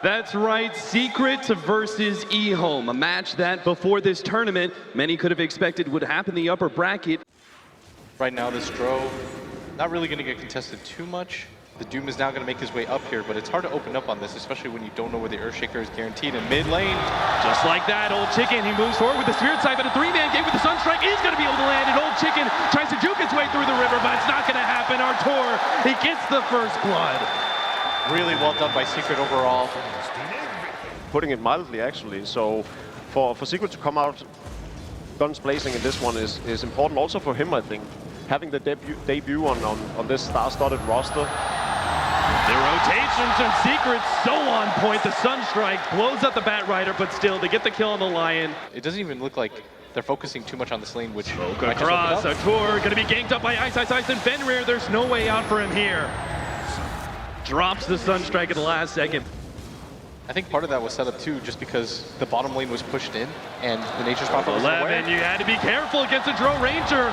That's right, Secret versus EHOME, a match that before this tournament, many could have expected would happen in the upper bracket. Right now, this Dro, not really going to get contested too much. The Doom is now going to make his way up here, but it's hard to open up on this, especially when you don't know where the Earthshaker is guaranteed in mid lane. Just like that, Old Chicken, he moves forward with the Spirit Sight, but a three-man game with the Sunstrike is going to be able to land, and Old Chicken tries to juke his way through the river, but it's not going to happen. Arteezy, he gets the first blood. Really well done by Secret overall. Putting it mildly, actually. So for Secret to come out guns blazing in this one is important also for him, I think. Having the debut on this star-studded roster. The rotations and Secret so on point. The Sunstrike blows up the Batrider, but still, they get the kill on the Lion. It doesn't even look like they're focusing too much on this lane, which across, Arteezy going to be ganked up by Ice and Fenrir. There's no way out for him here. Drops the Sunstrike at the last second. I think part of that was set up too, just because the bottom lane was pushed in and the Nature's Prophet was 11, you had to be careful against the Dro Ranger.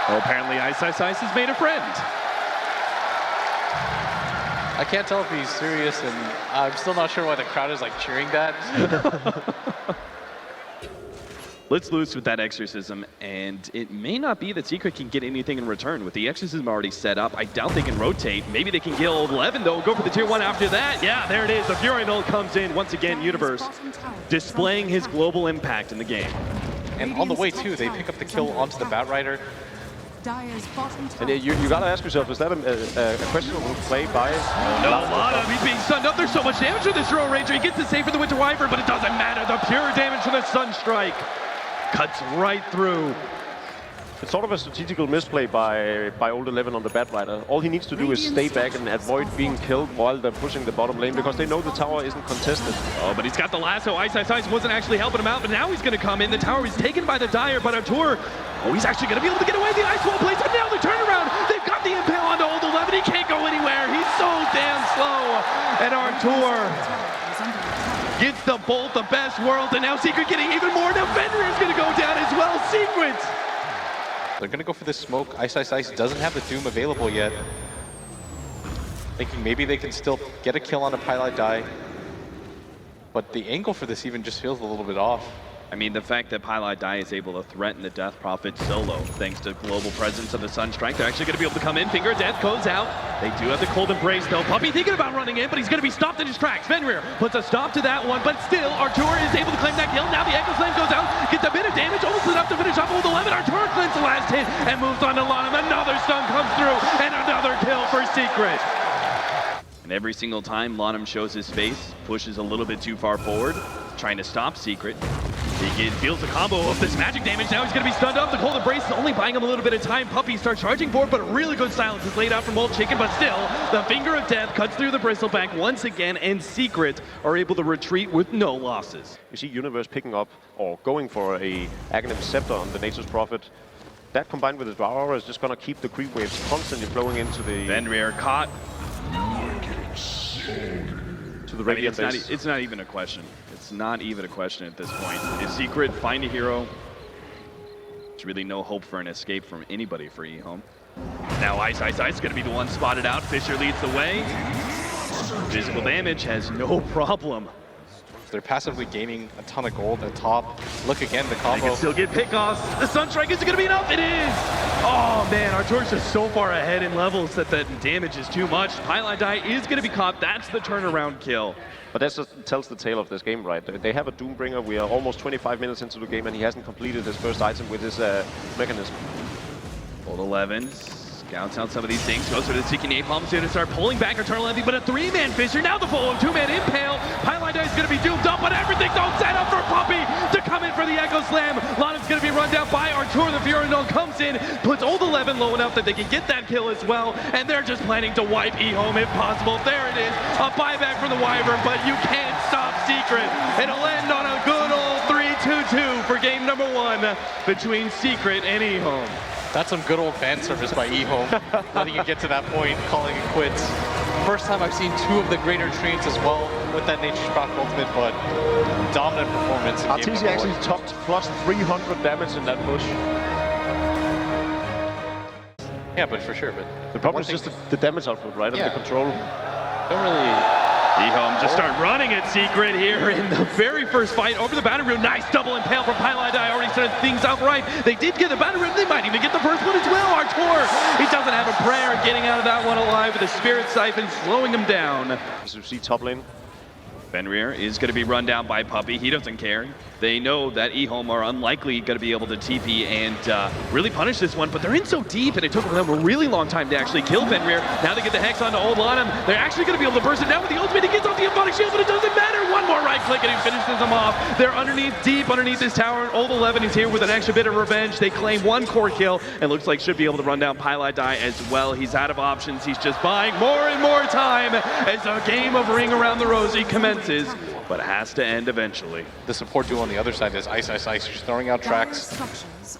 Well, apparently Ice has made a friend. I can't tell if he's serious, and I'm still not sure why the crowd is like cheering that. Let's loose with that Exorcism, and it may not be that Secret can get anything in return. With the Exorcism already set up, I doubt they can rotate. Maybe they can kill 11, though. Go for the tier 1 after that. Yeah, there it is. The Fury Null comes in. Once again, Universe displaying his global impact in the game. And on the way, too, they pick up the kill onto the Batrider. And you gotta ask yourself, is that a questionable play by? No, he's being stunned up. There's so much damage from this Dro Ranger. He gets the save for the Winter Wyvern, but it doesn't matter. The pure damage from the Sunstrike cuts right through. It's sort of a strategical misplay by Old 11 on the Batrider. All he needs to do is stay back and avoid being killed while they're pushing the bottom lane, because they know the tower isn't contested. Oh, but he's got the lasso. Ice wasn't actually helping him out, but now he's going to come in. The tower is taken by the Dire, but Arteezy, he's actually going to be able to get away. The Ice Wall plays, but now the turnaround. They've got the impale onto Old 11. He can't go anywhere. He's so damn slow. And Arteezy gets the bolt, the best world, and now Secret getting even more. Now Fenrir is going to go down as well. Secret. They're going to go for this smoke. Ice doesn't have the Doom available yet. Thinking maybe they can still get a kill on a Pilot Die. But the angle for this even just feels a little bit off. I mean, the fact that Pilot Die is able to threaten the Death Prophet solo, thanks to global presence of the Sunstrike, they're actually going to be able to come in. Finger of Death goes out. They do have the Cold Embrace, though. Puppey thinking about running in, but he's going to be stopped in his tracks. Fenrir puts a stop to that one, but still, Arteezy is able to claim that kill. Now the Echo Slam goes out, gets a bit of damage, almost enough to finish off Old 11. Arteezy claims the last hit and moves on to Lanham. Another stun comes through, and another kill for Secret. And every single time Lanham shows his face, pushes a little bit too far forward, trying to stop Secret. He feels the combo of this magic damage. Now he's going to be stunned up. The Cold Embrace is only buying him a little bit of time. Puppey starts charging forward, but a really good silence is laid out from Old Chicken. But still, the Finger of Death cuts through the Bristleback once again, and Secret are able to retreat with no losses. You see Universe picking up or going for a Aghanim Scepter on the Nature's Prophet. That combined with the Drow is just going to keep the creep waves constantly flowing into the... Fenrir caught. To the Radiant base. It's not even a question. It's not even a question at this point. Is Secret find a hero? There's really no hope for an escape from anybody for EHOME. Now Ice going to be the one spotted out. Fisher leads the way. Physical damage has no problem. They're passively gaining a ton of gold at top. Look again, the combo. They can still get pickoffs. The Sunstrike, is it going to be enough? It is! Oh man, Arteezy's just so far ahead in levels that the damage is too much. Pilot Die is going to be caught. That's the turnaround kill. But that just tells the tale of this game, right? They have a Doombringer. We are almost 25 minutes into the game and he hasn't completed his first item with his mechanism. Old 11 scouts out some of these things, goes for the Seeking Napalm, going to start pulling back Eternal Envy, but a 3-man Fisher, now the full 2-man Impale. Pilot Die is going to be doomed up, but everything's all set up for Puppey to come in for the Echo Slam. Lanham's going to be run down by Arteezy. The Fury Null comes in, puts Old 11 low enough that they can get that kill as well, and they're just planning to wipe EHOME if possible. There it is, a buyback from the Wyvern, but you can't stop Secret. It'll end on a good old 3-2-2 for game number 1 between Secret and EHOME. That's some good old fan service by EHOME, letting you get to that point, calling it quits. First time I've seen 2 of the greater trains as well with that Nature's Prophet ultimate, but dominant performance. Arteezy actually topped plus 300 damage in that push. Yeah, but for sure. But The problem is just the damage output, right? Yeah. And the control. don't really. EHOME just start running at Secret here in the very first fight over the boundary room. Nice double impale from Pylon Die, already started things out right. They did get the boundary room. They might even get the first one as well. Artur, he doesn't have a prayer getting out of that one alive with the Spirit Siphon slowing him down. As you see top lane. Fenrir is going to be run down by Puppey. He doesn't care. They know that EHOME are unlikely going to be able to TP and really punish this one, but they're in so deep, and it took them a really long time to actually kill Fenrir. Now they get the Hex onto Old Lanham. They're actually going to be able to burst it down with the ultimate. He gets off the Invoker shield, but it doesn't matter. One more right click, and he finishes them off. They're underneath, deep underneath this tower, and Old 11 is here with an extra bit of revenge. They claim one core kill, and looks like should be able to run down Pylon Die as well. He's out of options. He's just buying more and more time as a game of Ring Around the Rosie commences, but it has to end eventually. The support duo on the other side is Ice, just throwing out tracks.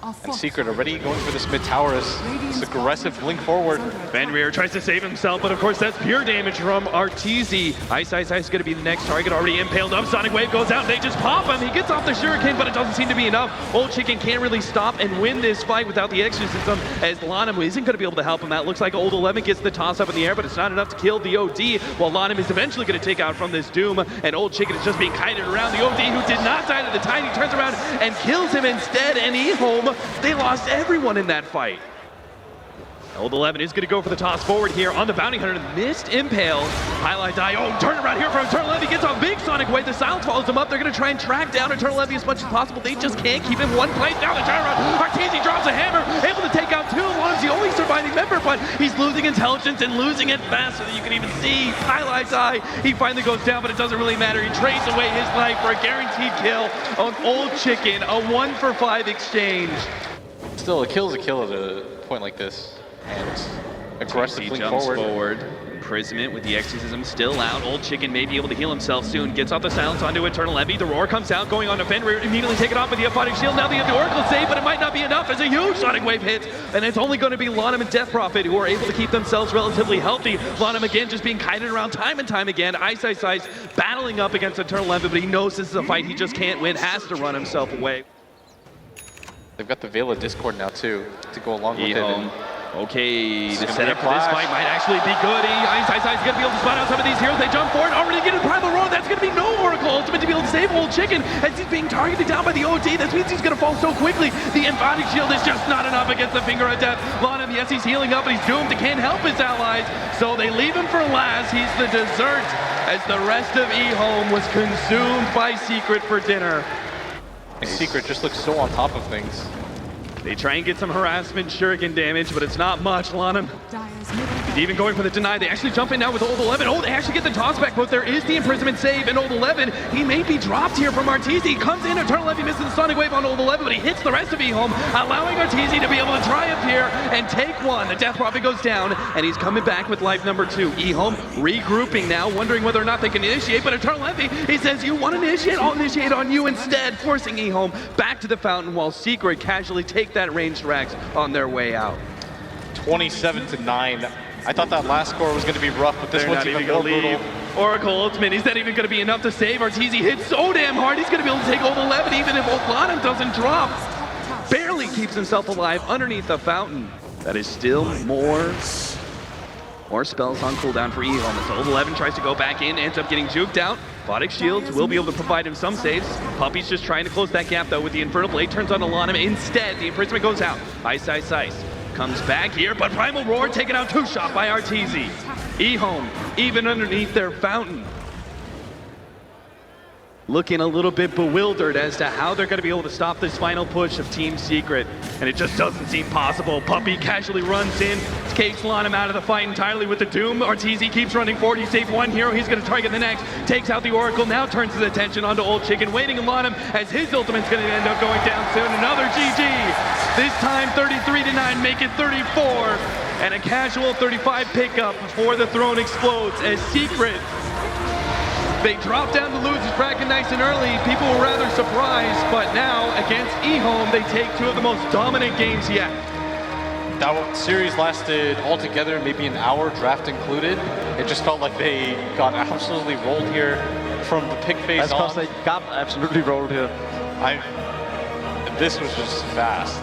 And Secret already going for this mid tower as this aggressive blink forward. Fenrir tries to save himself, but of course that's pure damage from Arteezy. Ice is going to be the next target, already impaled up. Sonic Wave goes out, they just pop him. He gets off the Shuriken, but it doesn't seem to be enough. Old Chicken can't really stop and win this fight without the exorcism, as Lanham isn't going to be able to help him out. Looks like Old 11 gets the toss up in the air, but it's not enough to kill the OD, while Lanham is eventually going to take out from this Doom, and Old Chicken is just being kited around. The OD, who did not die to the Tide, he turns around and kills him instead, and EHOME, they lost everyone in that fight. Old 11 is going to go for the toss forward here on the Bounty Hunter. Missed impale. Highlight Die. Oh, turn around here from Eternal Levy. Gets a big Sonic Wave. The silence follows him up. They're going to try and track down Eternal Levy as much as possible. They just can't keep him one place. Down the turnaround. Arteezy drops a hammer. Able to take out two. One's the only surviving member, but he's losing intelligence and losing it faster than you can even see. Highlight Die. He finally goes down, but it doesn't really matter. He trades away his life for a guaranteed kill on Old Chicken. A 1-for-5 exchange. Still, a kill is a kill at a point like this. And aggressively jumps forward. Imprisonment with the exorcism still out. Old Chicken may be able to heal himself soon. Gets off the silence onto Eternal Levy. The roar comes out, going on to Fenrir. Immediately taken off with the Aphotic Shield. Now they have the Oracle save, but it might not be enough as a huge Sonic Wave hits. And it's only going to be Lanham and Death Prophet who are able to keep themselves relatively healthy. Lanham again just being kited around time and time again. Ice battling up against Eternal Levy, but he knows this is a fight he just can't win. Has to run himself away. They've got the Veil of Discord now too to go along with it. Okay, the setup for this fight might actually be good. Ice is going to be able to spot out some of these heroes. They jump forward, already getting Primal Roar. That's going to be no Oracle Ultimate to be able to save Old Chicken as he's being targeted down by the OD. That means he's going to fall so quickly. The Invoker Shield is just not enough against the Finger of Death. Lanham, yes, he's healing up, but he's doomed. He can't help his allies, so they leave him for last. He's the dessert as the rest of EHOME was consumed by Secret for dinner. Secret just looks so on top of things. They try and get some harassment Shuriken damage, but it's not much. Lanham, he's even going for the deny. They actually jump in now with Old 11. Oh, they actually get the toss back, but there is the imprisonment save, and Old 11, he may be dropped here from Arteezy. He comes in, Eternal Levy misses the Sonic Wave on Old 11, but he hits the rest of EHOME, allowing Arteezy to be able to triumph here and take one. The Death Prophet goes down, and he's coming back with life number 2. EHOME regrouping now, wondering whether or not they can initiate, but Eternal Levy, he says, you want to initiate? I'll initiate on you instead, forcing EHOME back to the fountain while Secret casually take that ranged racks on their way out. 27-9. I thought that last score was going to be rough, but this one's even more brutal. Oracle Ultimate, is that even going to be enough to save? Arteezy hits so damn hard, he's going to be able to take Old 11 even if Old Lanham doesn't drop. Barely keeps himself alive underneath the fountain. That is still more spells on cooldown for EHOME. So Old 11 tries to go back in, ends up getting juked out. Aphotic Shields will be able to provide him some saves. Puppey's just trying to close that gap though with the Infernal Blade. Turns on to Lanham. Instead, the imprisonment goes out. Ice. Comes back here, but Primal Roar taken out 2-shot by Arteezy. EHOME, even underneath their fountain, looking a little bit bewildered as to how they're going to be able to stop this final push of Team Secret, and it just doesn't seem possible. Puppey casually runs in, takes Lanham out of the fight entirely with the Doom. Arteezy keeps running forward. He saved one hero. He's going to target the next. Takes out the Oracle. Now turns his attention onto Old Chicken, waiting on Lanham as his ultimate's going to end up going down soon. Another GG. This time 33-9, make it 34, and a casual 35 pickup before the throne explodes as Secret, they drop down the losers bracket nice and early. People were rather surprised, but now against EHOME, they take 2 of the most dominant games yet. That series lasted altogether maybe an hour, draft included. It just felt like they got absolutely rolled here from the pick phase on. That's because they got absolutely rolled here. This was just fast.